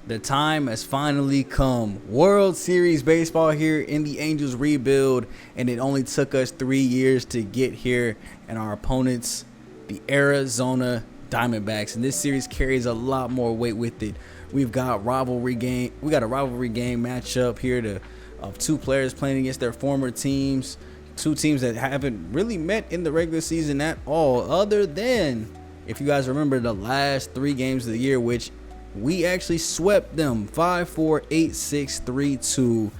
The time has finally come. World Series baseball here in the Angels rebuild, and it only took us 3 years to get here. And our opponents, the Arizona Diamondbacks, and this series carries a lot more weight with it. We've got a rivalry game matchup here of two players playing against their former teams, two teams that haven't really met in the regular season at all, other than, if you guys remember, the last 3 games of the year, which we actually swept them 5-4, 8-6, 3-2.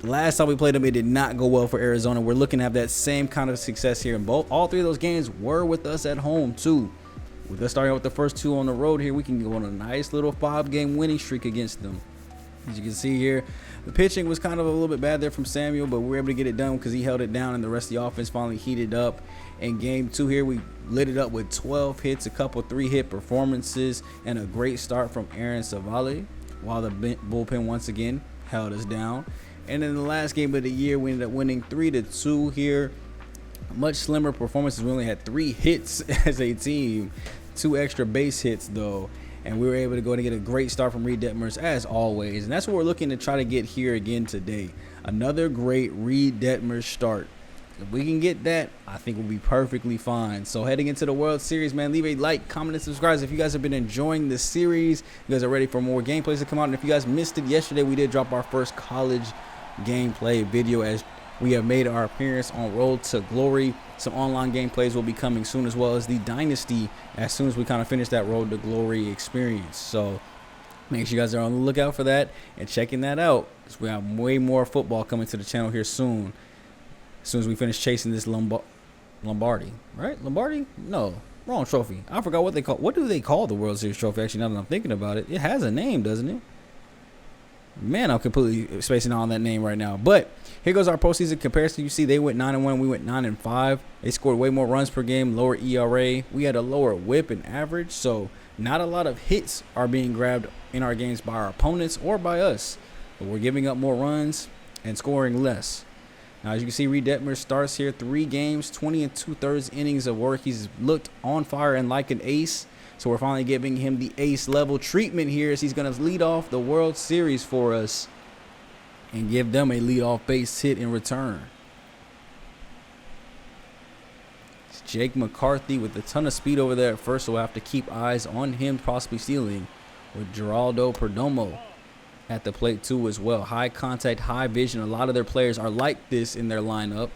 Last time we played them, it did not go well for Arizona. We're looking to have that same kind of success here. And all 3 of those games were with us at home too. With us starting out with the first 2 on the road here, we can go on a nice little 5-game winning streak against them. As you can see here, the pitching was kind of a little bit bad there from Samuel, but we were able to get it done because he held it down and the rest of the offense finally heated up. In game 2 here, we lit it up with 12 hits, a couple 3-hit performances, and a great start from Aaron Savali, while the bullpen once again held us down. And in the last game of the year, we ended up winning 3-2 here. Much slimmer performances. We only had 3 hits as a team, 2 extra base hits though. And we were able to go and get a great start from Reed Detmers as always. And that's what we're looking to try to get here again today. Another great Reed Detmers start. If we can get that, I think we'll be perfectly fine. So heading into the World Series, man, leave a like, comment, and subscribe if you guys have been enjoying the series. You guys are ready for more gameplays to come out. And if you guys missed it yesterday, we did drop our first college gameplay video as we have made our appearance on Road to Glory. Some online gameplays will be coming soon, as well as the Dynasty, as soon as we kind of finish that Road to Glory experience. So make sure you guys are on the lookout for that and checking that out, because we have way more football coming to the channel here soon. As soon as we finish chasing this Lombardi, right? Lombardi? No, wrong trophy. I forgot what they call. What do they call the World Series trophy? Actually, now that I'm thinking about it, it has a name, doesn't it? Man, I'm completely spacing out on that name right now. But here goes our postseason comparison. You see, they went 9-1. We went 9-5. They scored way more runs per game, lower ERA. We had a lower WHIP and average, so not a lot of hits are being grabbed in our games by our opponents or by us. But we're giving up more runs and scoring less. Now, as you can see, Reed Detmers starts here, 3 games, 20 2/3 innings of work. He's looked on fire and like an ace. So we're finally giving him the ace level treatment here, as he's going to lead off the World Series for us and give them a leadoff base hit in return. It's Jake McCarthy with a ton of speed over there at first, so we'll have to keep eyes on him possibly stealing, with Geraldo Perdomo at the plate too as well. High contact, high vision. A lot of their players are like this in their lineup.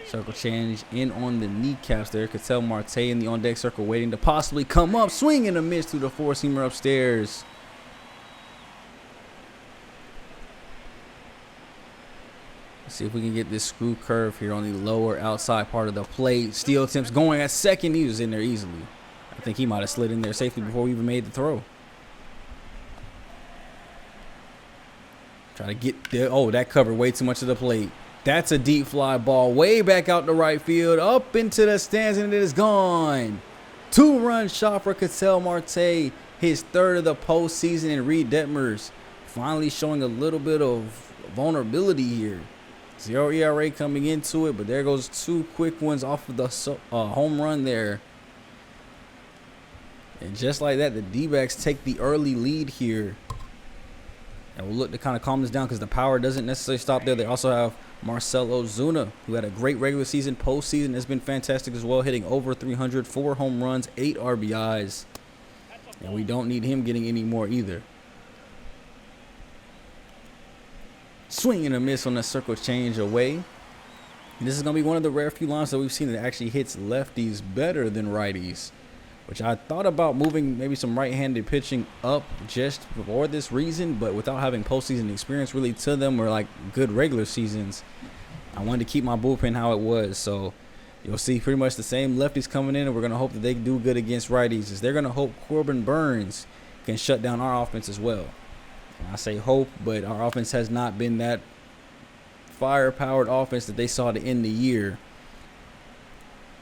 Circle change in on the kneecaps there. Ketel Marte in the on-deck circle waiting to possibly come up. Swing and a miss to the four-seamer upstairs. Let's see if we can get this screw curve here on the lower outside part of the plate. Steal attempts going at second. He was in there easily. I think he might have slid in there safely before we even made the throw. Try to get there. Oh, that covered way too much of the plate. That's a deep fly ball way back out the right field, up into the stands, and it is gone. 2-run shot for Ketel Marte, his 3rd of the postseason, and Reed Detmers finally showing a little bit of vulnerability here. 0 ERA coming into it, but there goes 2 quick ones off of the home run there. And just like that, the D-backs take the early lead here. And we'll look to kind of calm this down because the power doesn't necessarily stop there. They also have Marcell Ozuna, who had a great regular season. Postseason has been fantastic as well, hitting over 300, 4 home runs, 8 RBIs. And we don't need him getting any more either. Swing and a miss on the circle change away. And this is going to be one of the rare few lines that we've seen that actually hits lefties better than righties, which I thought about moving maybe some right-handed pitching up just for this reason, but without having postseason experience really to them or like good regular seasons, I wanted to keep my bullpen how it was. So you'll see pretty much the same lefties coming in, and we're going to hope that they do good against righties, as they're going to hope Corbin Burns can shut down our offense as well. And I say hope, but our offense has not been that fire-powered offense that they saw to end the year.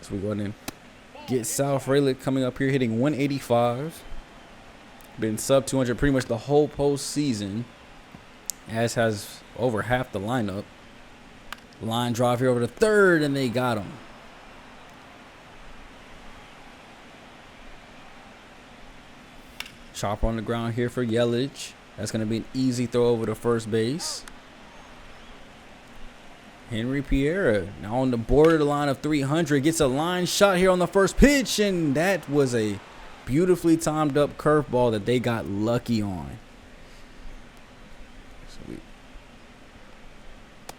So we go ahead and get Sal Frelick coming up here, hitting 185. Been sub 200 pretty much the whole postseason, as has over half the lineup. Line drive here over to third, and they got him. Chopper on the ground here for Yelich. That's going to be an easy throw over to first base. Henry Pierre now on the borderline of 300. Gets a line shot here on the first pitch. And that was a beautifully timed up curveball that they got lucky on. So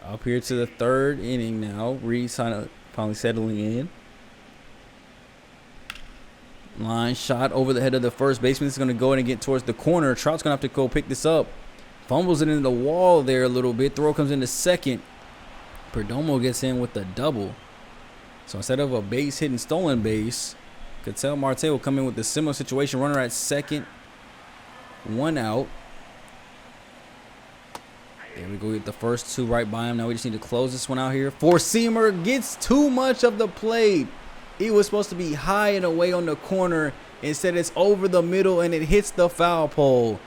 up here to the third inning now. Reed's finally settling in. Line shot over the head of the first baseman. This is going to go in and get towards the corner. Trout's going to have to go pick this up. Fumbles it into the wall there a little bit. Throw comes into second. Perdomo gets in with the double. So instead of a base hit and stolen base, Ketel Marte will come in with a similar situation. Runner at second. 1 out. There we go. Get the first 2 right by him. Now we just need to close this one out here. Four-seamer gets too much of the plate. It was supposed to be high and away on the corner. Instead, it's over the middle, and it hits the foul pole.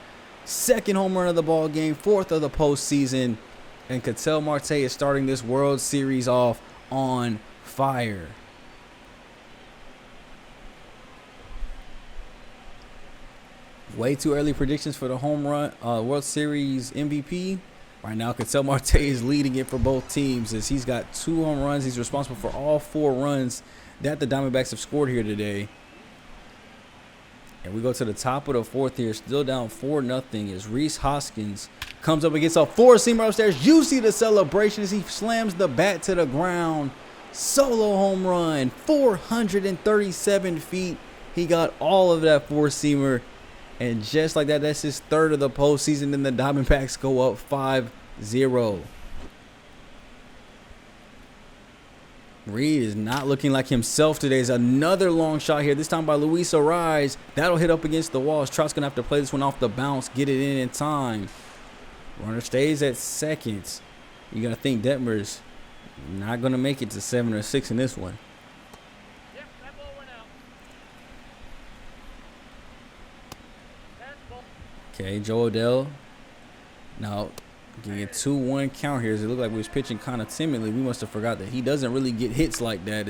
Second home run of the ball game, 4th of the postseason. And Ketel Marte is starting this World Series off on fire. Way too early predictions for the home run World Series MVP. Right now, Ketel Marte is leading it for both teams as he's got 2 home runs. He's responsible for all 4 runs that the Diamondbacks have scored here today. And we go to the top of the 4th here, still down 4-0 as Rhys Hoskins comes up and gets a four-seamer upstairs. You see the celebration as he slams the bat to the ground. Solo home run, 437 feet. He got all of that four-seamer. And just like that, that's his 3rd of the postseason. Then the Diamondbacks go up 5-0. Reed is not looking like himself today. There's another long shot here, this time by Luis Ariz. That'll hit up against the walls. Trout's going to have to play this one off the bounce, get it in time. Runner stays at second. You got to think Detmer's not going to make it to 7 or 6 in this one. Yep, that ball went out. Okay, Joe Odell. Now, getting a 2-1 count here. As it looked like we was pitching kind of timidly. We must have forgot that he doesn't really get hits like that.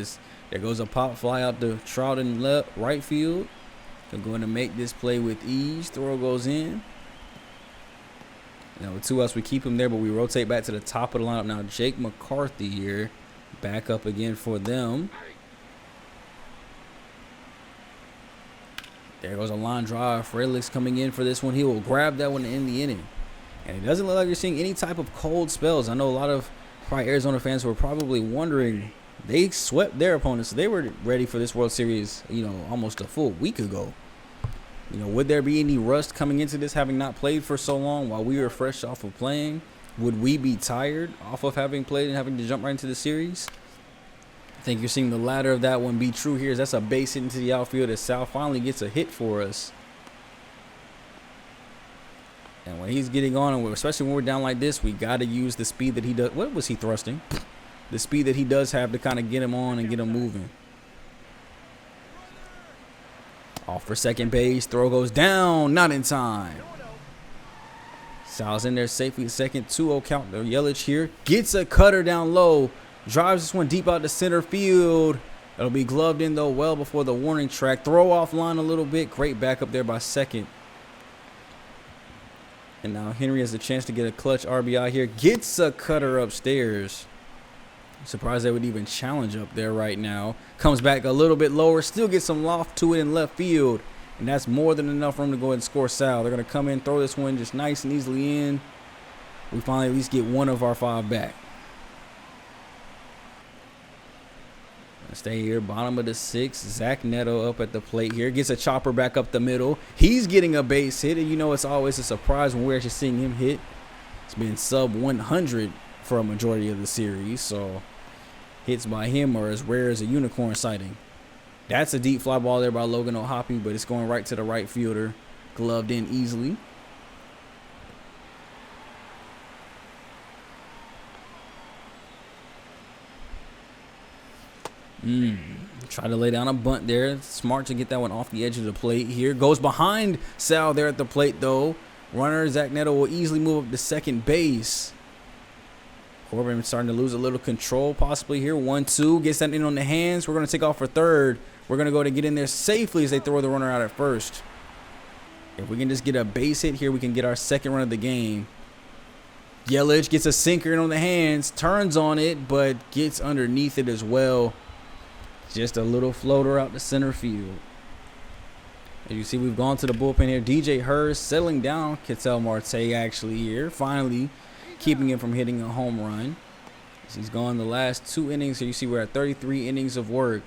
There goes a pop fly out to Trout in right field. They're going to make this play with ease. Throw goes in. Now with 2 outs, we keep him there, but we rotate back to the top of the lineup. Now Jake McCarthy here, back up again for them. There goes a line drive. Frelick's coming in for this one. He will grab that one to end the inning. And it doesn't look like you're seeing any type of cold spells. I know a lot of probably Arizona fans were probably wondering. They swept their opponents. They were ready for this World Series, almost a full week ago. Would there be any rust coming into this, having not played for so long while we were fresh off of playing? Would we be tired off of having played and having to jump right into the series? I think you're seeing the latter of that one be true here. That's a base hit into the outfield as Sal finally gets a hit for us. And when he's getting on, especially when we're down like this, we got to use the speed that he does. What was he thrusting? The speed that he does have to kind of get him on and get him moving. Off for second base. Throw goes down. Not in time. Sal's in there safely at second. 2-0 count. Yelich here. Gets a cutter down low. Drives this one deep out to center field. It'll be gloved in, though, well before the warning track. Throw offline a little bit. Great backup there by second. And now Henry has a chance to get a clutch RBI here. Gets a cutter upstairs. Surprised they would even challenge up there right now. Comes back a little bit lower. Still gets some loft to it in left field. And that's more than enough room to go ahead and score Sal. They're going to come in, throw this one just nice and easily in. We finally at least get one of our 5 back. Stay here, bottom of the 6th. Zach Neto up at the plate here. Gets a chopper back up the middle. He's getting a base hit. And it's always a surprise when we're actually seeing him hit. It's been sub 100 for a majority of the series. So hits by him are as rare as a unicorn sighting. That's a deep fly ball there by Logan O'Hoppe, but it's going right to the right fielder. Gloved in easily. Try to lay down a bunt there. Smart to get that one off the edge of the plate here. Goes behind Sal there at the plate, though. Runner Zach Neto will easily move up to second base. Corbin starting to lose a little control possibly here. 1-2. Gets that in on the hands. We're going to take off for third. We're going to go to get in there safely as they throw the runner out at first. If we can just get a base hit here, we can get our second run of the game. Yelich gets a sinker in on the hands, turns on it, but gets underneath it as well. Just a little floater out to center field. As you see, we've gone to the bullpen here. DJ Hurst settling down. Ketel Marte actually here, finally keeping him from hitting a home run. As he's gone the last 2 innings. So you see we're at 33 innings of work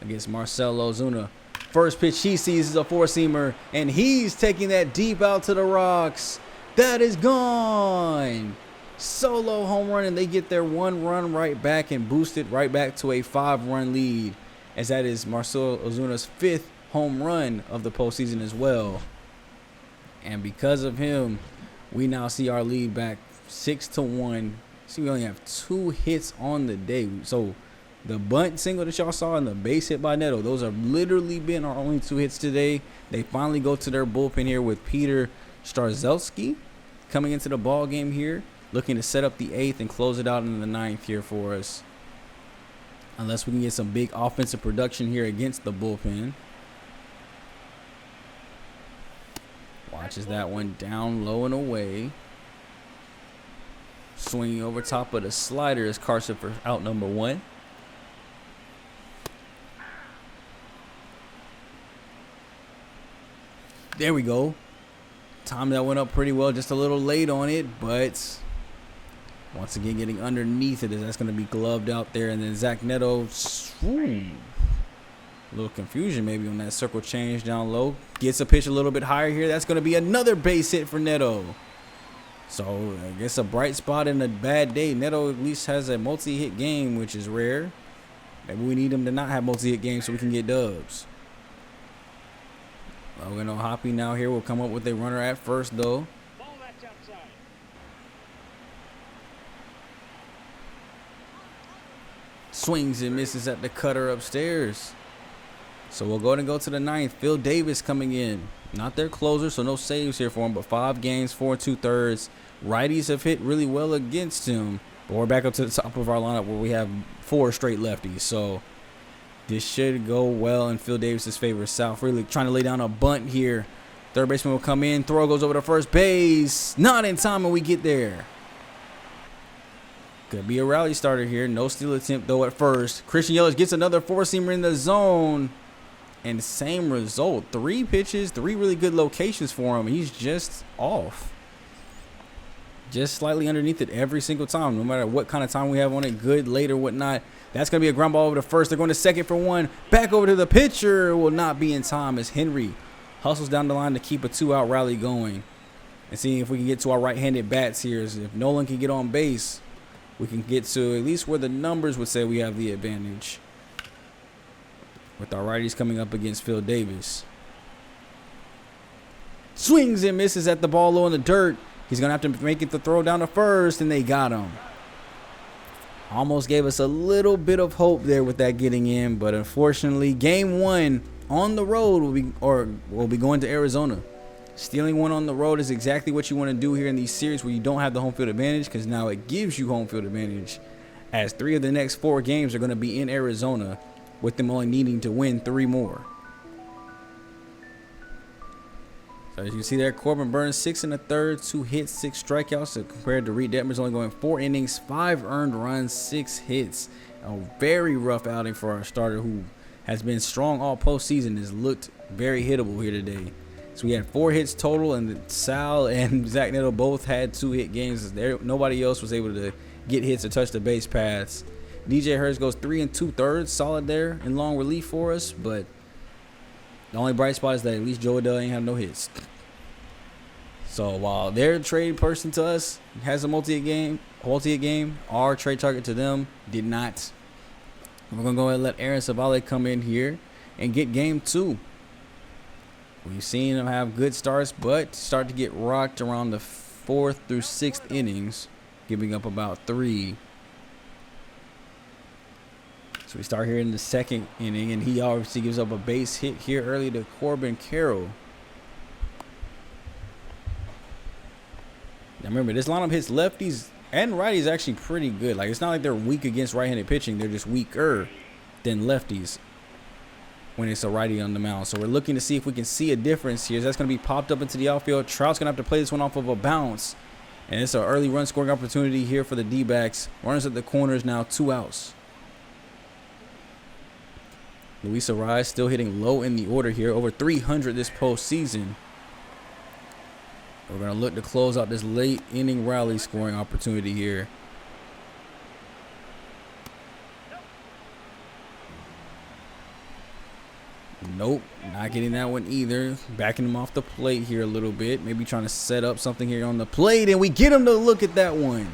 against Marcell Ozuna. First pitch he sees is a 4-seamer, and he's taking that deep out to the rocks. That is gone. Solo home run, and they get their 1 run right back and boost it right back to a 5-run lead, as that is Marcell Ozuna's 5th home run of the postseason as well. And because of him, we now see our lead back 6-1. See, we only have 2 hits on the day. So the bunt single that y'all saw and the base hit by Neto, those have literally been our only 2 hits today. They finally go to their bullpen here with Peter Starzelski coming into the ball game here, looking to set up the 8th and close it out in the 9th here for us. Unless we can get some big offensive production here against the bullpen. Watches that one down low and away. Swinging over top of the slider is Carson for out number 1. There we go. Time that went up pretty well, just a little late on it, but once again getting underneath it, as that's going to be gloved out there. And then Zach Neto, a little confusion maybe on that circle change down low. Gets a pitch a little bit higher here. That's going to be another base hit for Neto. So I guess a bright spot in a bad day. Neto at least has a multi-hit game, which is rare. Maybe we need him to not have multi-hit games so we can get dubs. Logan O'Hoppe now here will come up with a runner at first, though. Ball that's outside. Swings and misses at the cutter upstairs. So we'll go ahead and go to the 9th. Phil Davis coming in. Not their closer, so no saves here for him, but 5 games, 4 2/3. Righties have hit really well against him. But we're back up to the top of our lineup where we have 4 straight lefties. So this should go well in Phil Davis's favor. South really trying to lay down a bunt here. Third baseman will come in. Throw goes over to first base. Not in time when we get there. Could be a rally starter here. No steal attempt, though, at first. Christian Yelich gets another 4-seamer in the zone. And same result. 3 pitches, 3 really good locations for him. He's just off. Just slightly underneath it every single time. No matter what kind of time we have on it, good, late, or whatnot. That's going to be a ground ball over to first. They're going to second for 1. Back over to the pitcher. Will not be in time as Henry hustles down the line to keep a 2-out rally going. And seeing if we can get to our right-handed bats here. As if Nolan can get on base, we can get to at least where the numbers would say we have the advantage. With our righties coming up against Phil Davis. Swings and misses at the ball low in the dirt. He's going to have to make it the throw down to first, and they got him. Almost gave us a little bit of hope there with that getting in, but unfortunately, game 1 on the road will be going to Arizona. Stealing 1 on the road is exactly what you want to do here in these series where you don't have the home field advantage, because now it gives you home field advantage, as 3 of the next 4 games are going to be in Arizona, with them only needing to win 3 more. So as you can see there, Corbin Burns 6 1/3, 2 hits, 6 strikeouts. So compared to Reed Detmers only going 4 innings, 5 earned runs, 6 hits. A very rough outing for our starter, who has been strong all postseason. Has looked very hittable here today. So we had 4 hits total, and Sal and Zach Neto both had 2 hit games. Nobody else was able to get hits or touch the base paths. DJ Hurst goes 3 2/3, solid there in long relief for us, but the only bright spot is that at least Joe Adell ain't have no hits. So while their trade person to us has a multi-hit game, our trade target to them did not. We're gonna go ahead and let Aaron Savale come in here and get game 2. We've seen him have good starts, but start to get rocked around the 4th through 6th innings, giving up about 3. So we start here in the 2nd inning, and he obviously gives up a base hit here early to Corbin Carroll. Now remember, this lineup hits lefties and righties actually pretty good. Like, it's not like they're weak against right-handed pitching. They're just weaker than lefties. when it's a righty on the mound. So we're looking to see if we can see a difference here. That's going to be popped up into the outfield. Trout's going to have to play this one off of a bounce. And it's an early run scoring opportunity here for the D-backs. Runners at the corners now, 2 outs. Luis Arraez still hitting low in the order here, over 300 this postseason. We're going to look to close out this late inning rally scoring opportunity here. Nope, not getting that one either. Backing him off the plate here a little bit. Maybe trying to set up something here on the plate, and we get him to look at that one.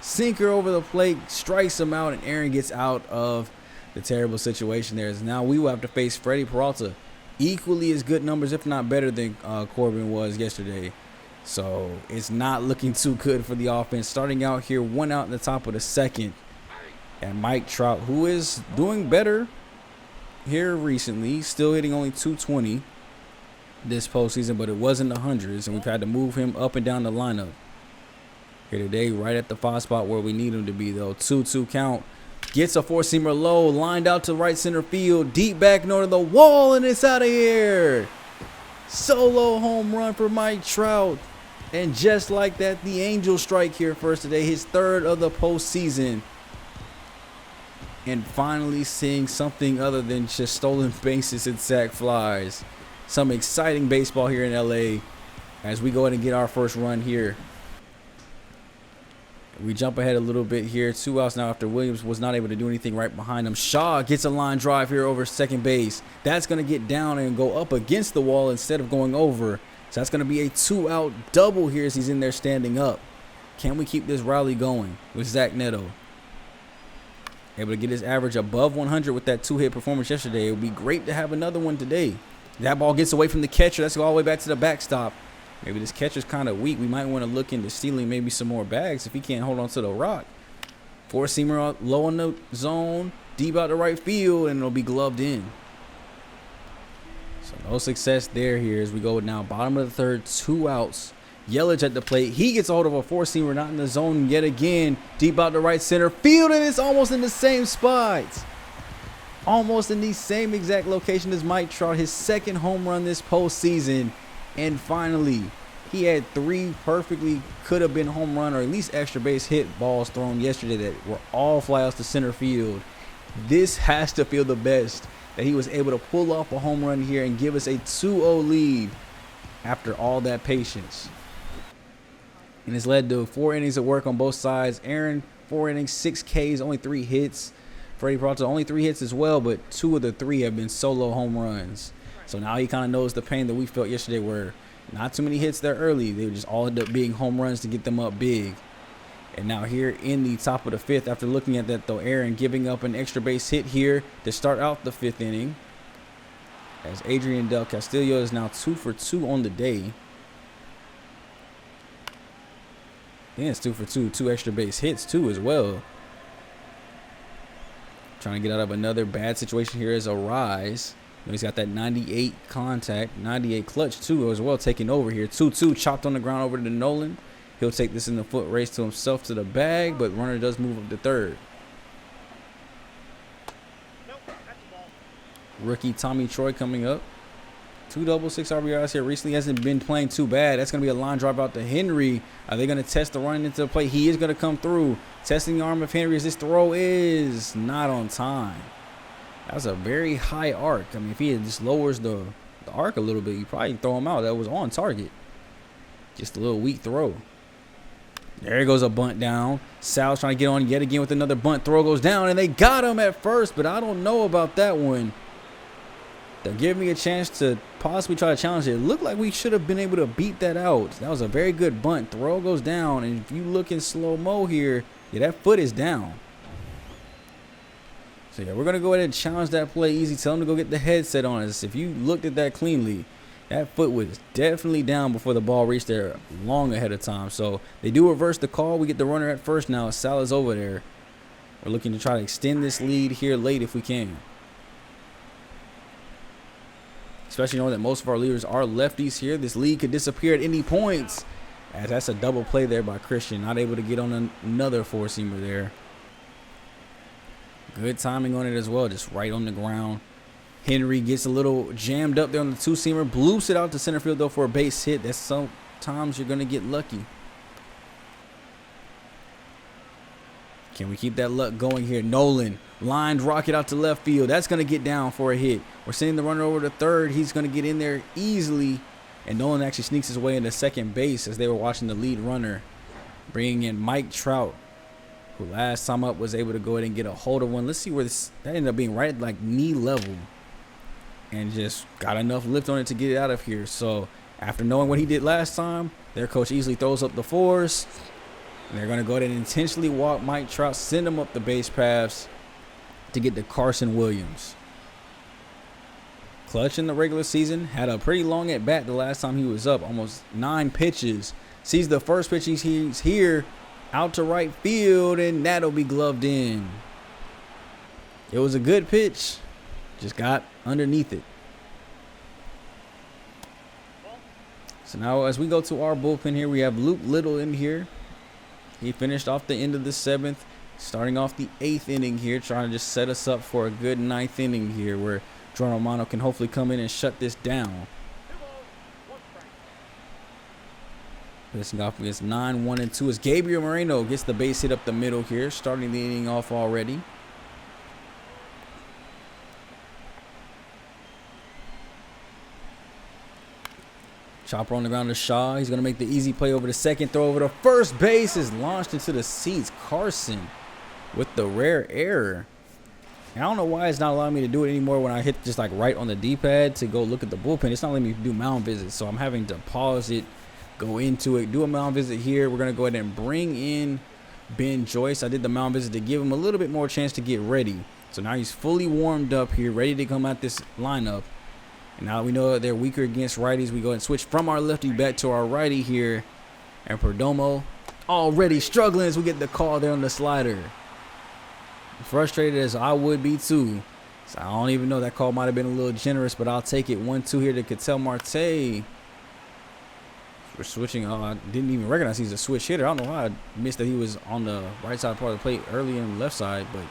Sinker over the plate, strikes him out, and Aaron gets out of the terrible situation there. As now we will have to face Freddie Peralta. Equally as good numbers, if not better than Corbin was yesterday. So it's not looking too good for the offense. Starting out here, 1 out in the top of the second. And Mike Trout, who is doing better here recently, still hitting only 220 this postseason, but it wasn't the hundreds, and we've had to move him up and down the lineup. Here today, right at the 5 spot where we need him to be, though. 2-2 count. Gets a 4-seamer low, lined out to right center field, deep back north of the wall, and it's out of here. Solo home run for Mike Trout. And just like that, the Angel strike here first today, his 3rd of the postseason. And finally seeing something other than just stolen bases and sac flies. Some exciting baseball here in LA as we go ahead and get our first run here. We jump ahead a little bit here. 2 outs now after Williams was not able to do anything right behind him. Shaw gets a line drive here over second base. That's going to get down and go up against the wall instead of going over. So that's going to be a 2-out double here as he's in there standing up. Can we keep this rally going with Zach Neto? Able to get his average above 100 with that 2-hit performance yesterday. It would be great to have another one today. That ball gets away from the catcher. Let's go all the way back to the backstop. Maybe this catcher's kind of weak. We might want to look into stealing maybe some more bags if he can't hold on to the rock. 4-seamer low in the zone, deep out to right field, and it'll be gloved in. So no success there here as we go now. Bottom of the 3rd, 2 outs. Yelich at the plate. He gets a hold of a 4-seamer, not in the zone yet again. Deep out to right center field, and it's almost in the same spot. Almost in the same exact location as Mike Trout, his 2nd home run this postseason. And finally, he had 3 perfectly could have been home run or at least extra base hit balls thrown yesterday that were all flyouts to center field. This has to feel the best that he was able to pull off a home run here and give us a 2-0 lead after all that patience. And it's led to 4 innings of work on both sides. Aaron, 4 innings, 6 Ks, only 3 hits. Freddie Peralta, only 3 hits as well, but 2 of the 3 have been solo home runs. So now he kind of knows the pain that we felt yesterday where not too many hits there early. They just all end up being home runs to get them up big. And now here in the top of the 5th, after looking at that though, Aaron giving up an extra base hit here to start out the 5th inning. As Adrian Del Castillo is now 2 for 2 on the day. Yeah, it's 2 for 2, 2 extra base hits too as well. Trying to get out of another bad situation here is Arraez. He's got that 98 contact, 98 clutch too as well, taking over here. 2-2 chopped on the ground over to Nolan. He'll take this in the foot race to himself to the bag, but runner does move up to 3rd. Nope, that's the ball. Rookie Tommy Troy coming up. 2 double 6 RBIs here recently. Hasn't been playing too bad. That's going to be a line drive out to Henry. Are they going to test the run into the plate? He is going to come through. Testing the arm of Henry as this throw is not on time. That was a very high arc. I mean, if he just lowers the arc a little bit, you probably can throw him out. That was on target. Just a little weak throw. There goes a bunt down. Sal's trying to get on yet again with another bunt. Throw goes down, and they got him at first, but I don't know about that one. They'll give me a chance to possibly try to challenge it. It looked like we should have been able to beat that out. That was a very good bunt. Throw goes down, and if you look in slow-mo here, yeah, that foot is down. So, yeah, we're going to go ahead and challenge that play easy. Tell him to go get the headset on us. If you looked at that cleanly, that foot was definitely down before the ball reached there long ahead of time. So they do reverse the call. We get the runner at first now. Sal is over there. We're looking to try to extend this lead here late if we can. Especially knowing that most of our leaders are lefties here. This lead could disappear at any point. As that's a double play there by Christian. Not able to get on another 4-seamer there. Good timing on it as well. Just right on the ground. Henry gets a little jammed up there on the two-seamer. Bloops it out to center field, though, for a base hit. That's sometimes you're going to get lucky. Can we keep that luck going here? Nolan lined rocket out to left field. That's going to get down for a hit. We're sending the runner over to third. He's going to get in there easily. And Nolan actually sneaks his way into second base as they were watching the lead runner. Bringing in Mike Trout, who last time up was able to go ahead and get a hold of one. Let's see where this, that ended up being right at like knee level. And just got enough lift on it to get it out of here. So after knowing what he did last time, their coach easily throws up the fours. And they're going to go ahead and intentionally walk Mike Trout, send him up the base paths to get to Carson Williams. Clutch in the regular season, had a pretty long at bat the last time he was up, almost 9 pitches. Sees the first pitch he's here, out to right field, and that'll be gloved in. It was a good pitch, just got underneath it. So now as we go to our bullpen here, we have Luke Little in here. He finished off the end of the 7th, starting off the 8th inning here, trying to just set us up for a good 9th inning here where Jordan Romano can hopefully come in and shut this down. Facing off against 9-1-2 as Gabriel Moreno gets the base hit up the middle here, starting the inning off already. Chopper on the ground to Shaw. He's going to make the easy play over to second. Throw over to first base is launched into the seats. Carson with the rare error. And I don't know why it's not allowing me to do it anymore when I hit just like right on the D-pad to go look at the bullpen. It's not letting me do mound visits. So I'm having to pause it, go into it, do a mound visit here. We're going to go ahead and bring in Ben Joyce. I did the mound visit to give him a little bit more chance to get ready. So now he's fully warmed up here, ready to come at this lineup. And now we know that they're weaker against righties. We go ahead and switch from our lefty back to our righty here. And Perdomo already struggling as we get the call there on the slider. Frustrated as I would be too. So I don't even know, that call might have been a little generous, but I'll take it. 1-2 here to Ketel Marte. We're switching. I didn't even recognize he's a switch hitter. I don't know why I missed that he was on the right side part of the plate early and left side, but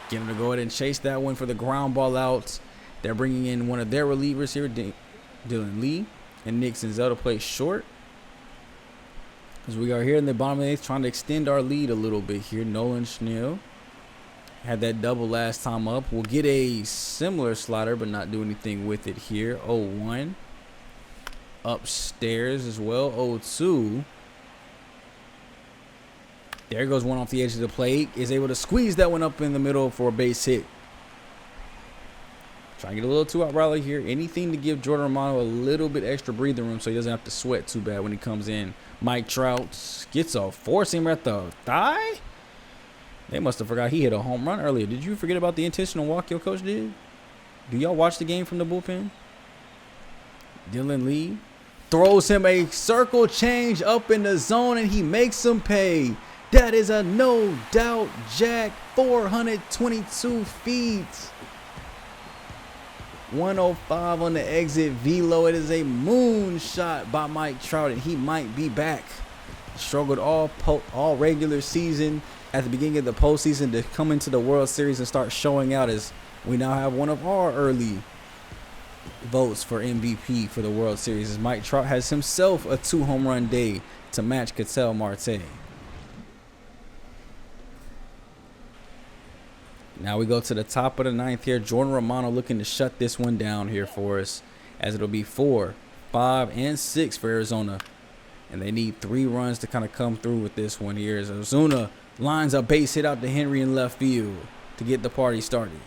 get him to go ahead and chase that one for the ground ball out. They're bringing in one of their relievers here, Dylan Lee, and Nick Senzel to play short. As we are here in the bottom of the 8th, trying to extend our lead a little bit here. Nolan Schnell had that double last time up. We'll get a similar slider, but not do anything with it here. 0-1. Upstairs as well. 0-2. There goes one off the edge of the plate. Is able to squeeze that one up in the middle for a base hit. Trying to get a little too out rally here. Anything to give Jordan Romano a little bit extra breathing room so he doesn't have to sweat too bad when he comes in. Mike Trout gets a four-seamer at the thigh. They must have forgot he hit a home run earlier. Did you forget about the intentional walk your coach did? Do y'all watch the game from the bullpen? Dylan Lee throws him a circle change up in the zone, and he makes him pay. That is a no-doubt jack. 422 feet. 105 on the exit velo. It is a moonshot by Mike Trout, and he might be back. Struggled all regular season, at the beginning of the postseason, to come into the World Series and start showing out, as we now have one of our early votes for MVP for the World Series, as Mike Trout has himself a 2-home run day to match Ketel Marte. Now we go to the top of the 9th here. Jordan Romano looking to shut this one down here for us, as it'll be 4, 5, and 6 for Arizona. And they need 3 runs to kind of come through with this one here, as Ozuna lines a base hit out to Henry in left field to get the party started.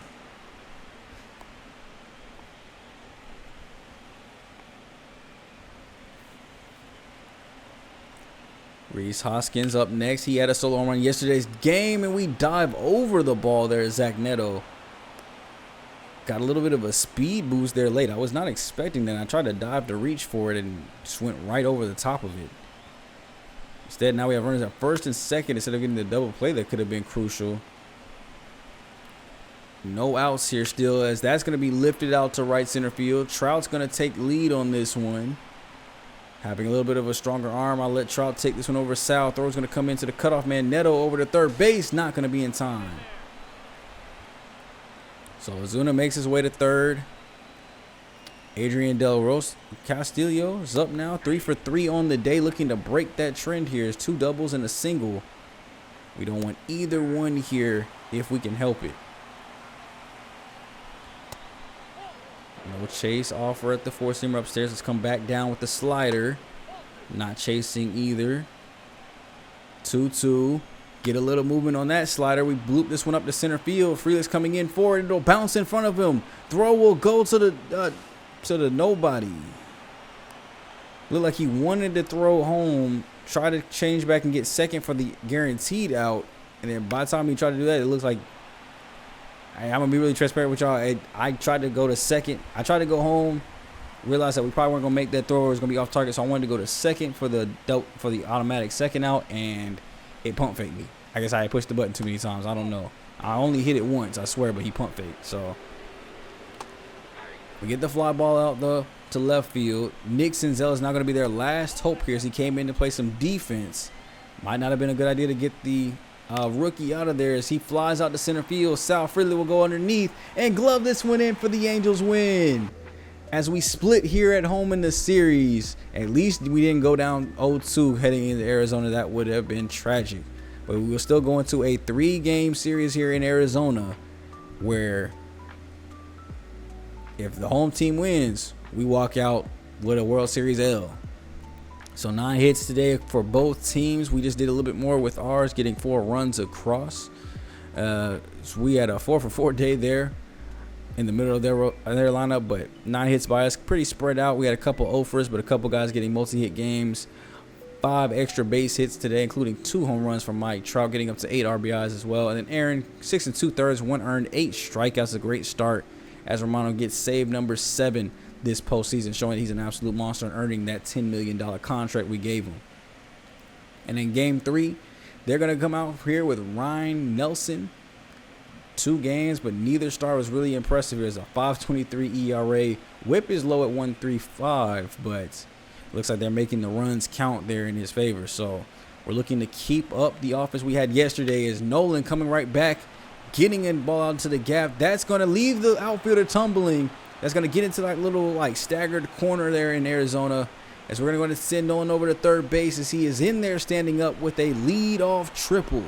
Reese Hoskins up next. He had a solo home run yesterday's game, and we dive over the ball there. Zach Neto got a little bit of a speed boost there late. I was not expecting that. I tried to dive to reach for it and just went right over the top of it. Instead, now we have runners at first and second instead of getting the double play that could have been crucial. No outs here still, as that's going to be lifted out to right center field. Trout's going to take lead on this one. Having a little bit of a stronger arm, I'll let Trout take this one over Sal. Throw's going to come into the cutoff man. Neto over to third base. Not going to be in time. So Ozuna makes his way to third. Adrian Del Ros Castillo is up now, 3 for 3 on the day, looking to break that trend here. It's 2 doubles and a single. We don't want either one here if we can help it. No chase offer at the four-seamer upstairs. Let's come back down with the slider. Not chasing either. 2-2. Get a little movement on that slider. We bloop this one up to center field. Frelick's coming in forward. It'll bounce in front of him. Throw will go to the nobody. Looked like he wanted to throw home. Try to change back and get second for the guaranteed out. And then by the time he tried to do that, it looks like I'm going to be really transparent with y'all. I tried to go to second. I tried to go home. Realized that we probably weren't going to make that throw. It was going to be off target. So I wanted to go to second for the automatic second out. And it pump faked me. I guess I had pushed the button too many times. I don't know. I only hit it once, I swear, but he pump faked. So we get the fly ball out to left field. Nick Senzel is not going to be their last hope here as he came in to play some defense. Might not have been a good idea to get the rookie out of there as he flies out to center field. Sal Frelick will go underneath and glove this one in for the Angels win. As we split here at home in the series, at least we didn't go down 0-2 heading into Arizona. That would have been tragic. But we will still go into a 3-game series here in Arizona where if the home team wins, we walk out with a World Series L. So 9 hits today for both teams. We just did a little bit more with ours, getting 4 runs across. So we had a 4 for 4 day there in the middle of their lineup, but 9 hits by us, pretty spread out. We had a couple offers, but a couple guys getting multi-hit games. 5 extra base hits today, including 2 home runs from Mike Trout, getting up to 8 RBIs as well. And then Aaron, 6 2/3, 1 earned, 8 strikeouts, a great start as Romano gets save number 7 this postseason, showing he's an absolute monster and earning that $10 million contract we gave him. And in game 3, they're going to come out here with Ryan Nelson. 2 games, but neither star was really impressive. There's a 5.23 ERA. Whip is low at 1.35, but looks like they're making the runs count there in his favor. So we're looking to keep up the offense we had yesterday. As Nolan coming right back, getting a ball out into the gap. That's going to leave the outfielder tumbling. That's going to get into that little staggered corner there in Arizona. As we're going to send Nolan over to third base as he is in there standing up with a lead-off triple.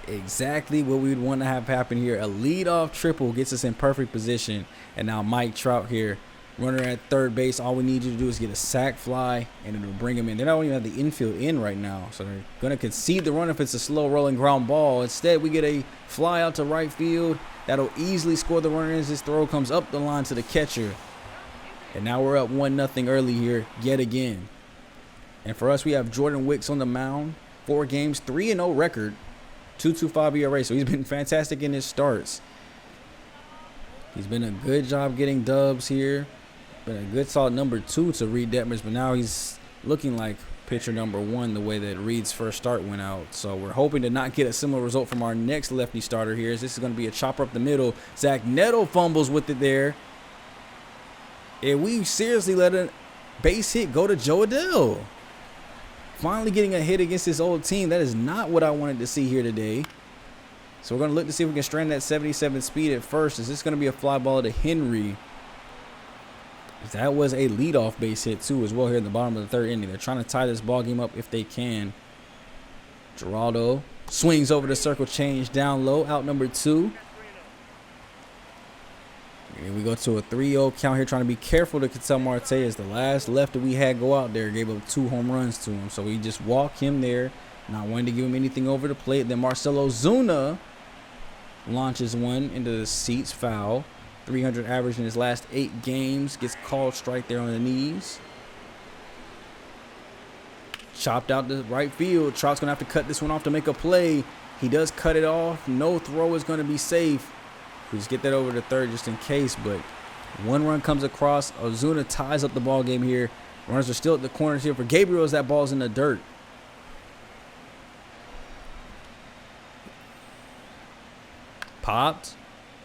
Exactly what we would want to have happen here. A lead-off triple gets us in perfect position. And now Mike Trout here, runner at third base. All we need you to do is get a sac fly, and it'll bring him in. They don't even have the infield in right now, so they're going to concede the run if it's a slow-rolling ground ball. Instead, we get a fly out to right field. That'll easily score the runner as this throw comes up the line to the catcher. And now we're up 1-0 early here yet again. And for us, we have Jordan Wicks on the mound. 4 games, 3-0 record. 2.25 ERA, so he's been fantastic in his starts. He's been a good job getting dubs here. Been a good solid number 2 to Reed Detmers, but now he's looking like pitcher number 1 the way that Reed's first start went out. So we're hoping to not get a similar result from our next lefty starter here. As this is going to be a chopper up the middle. Zach Neto fumbles with it there. And we seriously let a base hit go to Joe Adell. Finally getting a hit against this old team. That is not what I wanted to see here today. So we're going to look to see if we can strand that 77 speed at first. Is this going to be a fly ball to Henry? That was a leadoff base hit too as well here in the bottom of the 3rd inning. They're trying to tie this ball game up if they can. Geraldo swings over the circle change down low. Out number 2. And we go to a 3-0 count here, trying to be careful to Ketel Marte as the last lefty we had go out there gave up 2 home runs to him. So we just walk him there, not wanting to give him anything over the plate. Then Marcelo Zuna launches one into the seats, foul. 300 average in his last 8 games. Gets called strike there on the knees. Chopped out to right field. Trout's going to have to cut this one off to make a play. He does cut it off. No throw is going to be safe. We just get that over to third just in case, but 1 run comes across. Ozuna ties up the ball game here. Runners are still at the corners here for Gabriel as that ball's in the dirt. Popped.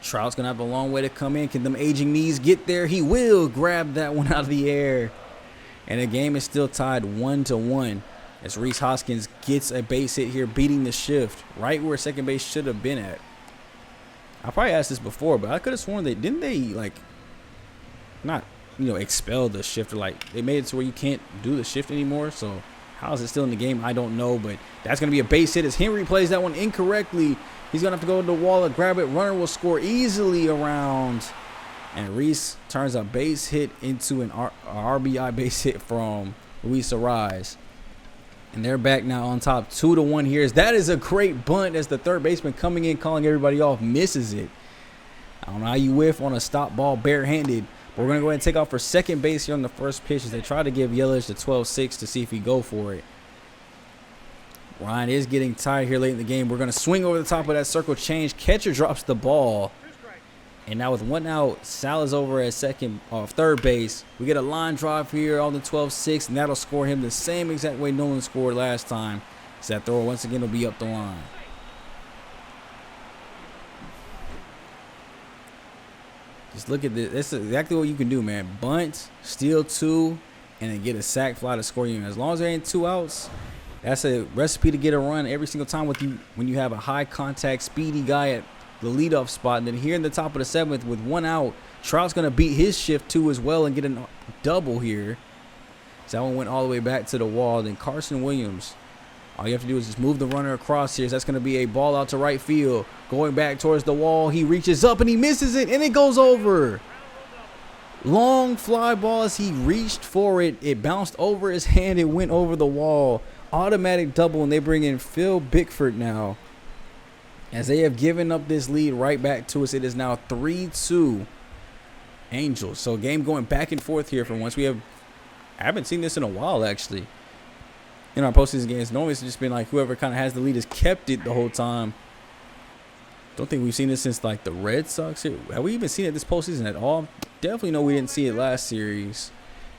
Trout's going to have a long way to come in. Can them aging knees get there? He will grab that one out of the air. And the game is still tied 1-1 as Rhys Hoskins gets a base hit here, beating the shift right where second base should have been at. I probably asked this before, but I could have sworn didn't they like not expel the shifter, like they made it to where you can't do the shift anymore. So how is it still in the game? I don't know, but that's gonna be a base hit as Henry plays that one incorrectly. He's gonna have to go to the wall and grab it. Runner will score easily around, and Reese turns a base hit into an RBI base hit from Luis Arise. And they're back now on top 2-1 here. That is a great bunt as the third baseman coming in, calling everybody off, misses it. I don't know how you whiff on a stop ball barehanded. But we're going to go ahead and take off for second base here on the first pitch as they try to give Yelich the 12-6 to see if he go for it. Ryan is getting tired here late in the game. We're going to swing over the top of that circle change. Catcher drops the ball. And now with one out, Sal is over at third base. We get a line drive here on the 12-6, and that'll score him the same exact way Nolan scored last time. So that throw once again will be up the line. Just look at this. That's exactly what you can do, man. Bunt, steal two, and then get a sac fly to score you. As long as there ain't two outs, that's a recipe to get a run every single time when you have a high contact, speedy guy at the leadoff spot. And then here in the top of the seventh with one out, Trout's going to beat his shift too as well and get a double here. So that one went all the way back to the wall. Then Carson Williams, all you have to do is just move the runner across here. So that's going to be a ball out to right field. Going back towards the wall. He reaches up and he misses it, and it goes over. Long fly ball as he reached for it. It bounced over his hand. It went over the wall. Automatic double, and they bring in Phil Bickford now. As they have given up this lead right back to us. It is now 3-2 Angels. So game going back and forth here for once. I haven't seen this in a while, actually. In our postseason games, normally it's just been like whoever kind of has the lead has kept it the whole time. Don't think we've seen this since like the Red Sox here. Have we even seen it this postseason at all? Definitely know we didn't see it last series.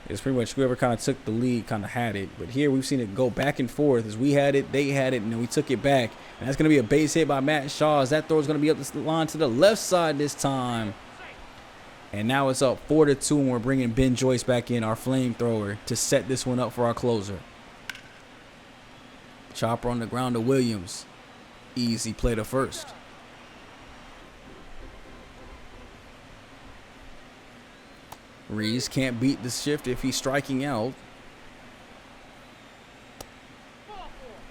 It's pretty much whoever kind of took the lead kind of had it. But here we've seen it go back and forth. As we had it, they had it, and then we took it back. And that's going to be a base hit by Matt Shaw. As that throw is going to be up the line to the left side this time. And now it's up 4-2, and we're bringing Ben Joyce back in, our flamethrower, to set this one up for our closer. Chopper on the ground to Williams. Easy play to first. Reese can't beat the shift if he's striking out.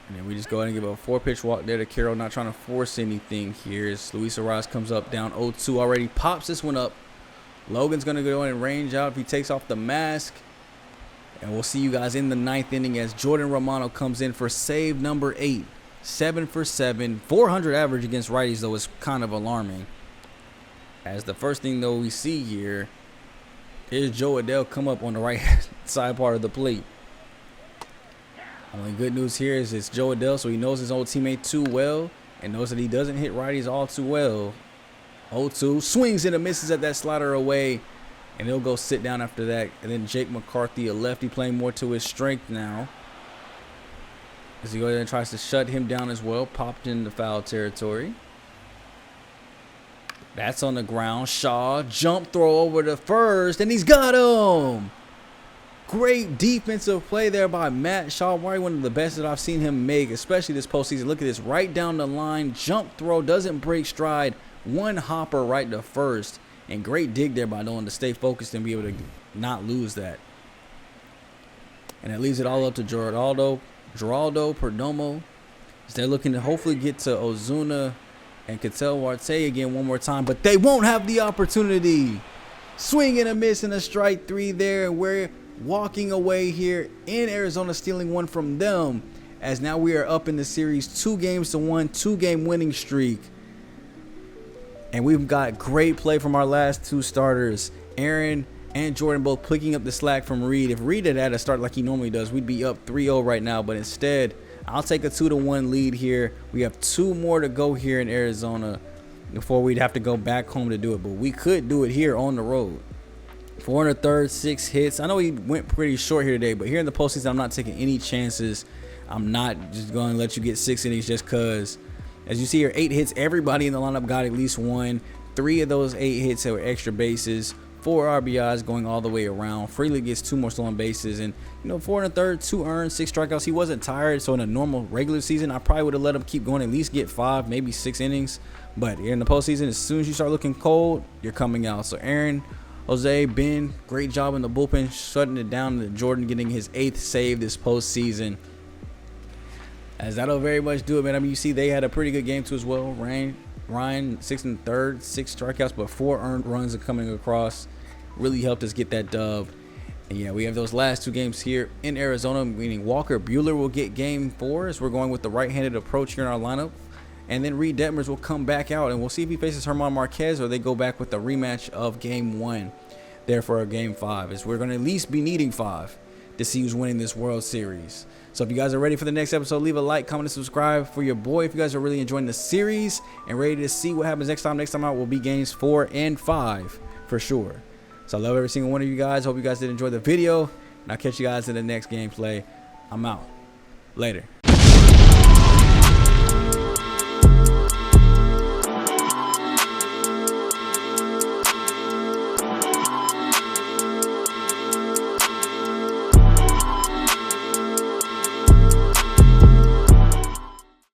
And then we just go ahead and give a 4-pitch walk there to Carroll, not trying to force anything here. As Luis Arise comes up down 0-2 already, pops this one up. Logan's going to go in and range out if he takes off the mask. And we'll see you guys in the ninth inning as Jordan Romano comes in for save number 8. 7 for 7. 400 average against righties, though, is kind of alarming. As the first thing, though, we see here is Joe Adell come up on the right side part of the plate. Only good news here is it's Joe Adell, so he knows his old teammate too well and knows that he doesn't hit righties all too well. 0-2, swings and a misses at that slider away, and he'll go sit down after that. And then Jake McCarthy, a lefty, playing more to his strength now, as he goes ahead and tries to shut him down as well. Popped into foul territory. That's on the ground. Shaw, jump throw over to first, and he's got him. Great defensive play there by Matt Shaw. Probably one of the best that I've seen him make, especially this postseason. Look at this, right down the line. Jump throw, doesn't break stride. One hopper right to first. And great dig there by Nolan to stay focused and be able to not lose that. And that leaves it all up to Geraldo Perdomo. As they're looking to hopefully get to Ozuna and Ketel Marte again one more time, but they won't have the opportunity. Swing and a miss and a strike 3 there. We're walking away here in Arizona, stealing one from them, as now we are up in the series 2-1, 2-game winning streak. And we've got great play from our last 2 starters. Aaron and Jordan both picking up the slack from Reed. If Reed had a start like he normally does, we'd be up 3-0 right now, but instead I'll take a 2-1 lead here. We have 2 more to go here in Arizona before we'd have to go back home to do it. But we could do it here on the road. 4 1/3, 6 hits. I know he went pretty short here today, but here in the postseason, I'm not taking any chances. I'm not just going to let you get 6 innings just because. As you see here, 8 hits. Everybody in the lineup got at least one. 3 of those 8 hits were extra bases. 4 RBIs going all the way around. Freely gets 2 more stolen bases, and 4 1/3, 2 earned, 6 strikeouts. He wasn't tired, so in a normal regular season, I probably would have let him keep going, at least get 5, maybe 6 innings. But in the postseason, as soon as you start looking cold, you're coming out. So Aaron, Jose, Ben, great job in the bullpen, shutting it down to Jordan, getting his 8th save this postseason. As that'll very much do it, man. I mean, you see they had a pretty good game too as well. Ryan 6 1/3, 6 strikeouts, but 4 earned runs are coming across. Really helped us get that dub. And yeah, we have those last 2 games here in Arizona, meaning Walker Buehler will get game 4 as we're going with the right-handed approach here in our lineup. And then Reed Detmers will come back out, and we'll see if he faces Herman Marquez or they go back with the rematch of game 1 there for a game 5, as we're going to at least be needing 5 to see who's winning this World Series. So if you guys are ready for the next episode, leave a like, comment, and subscribe for your boy. If you guys are really enjoying the series and ready to see what happens next time out will be games 4 and 5 for sure. So I love every single one of you guys. Hope you guys did enjoy the video, and I'll catch you guys in the next gameplay. I'm out. Later.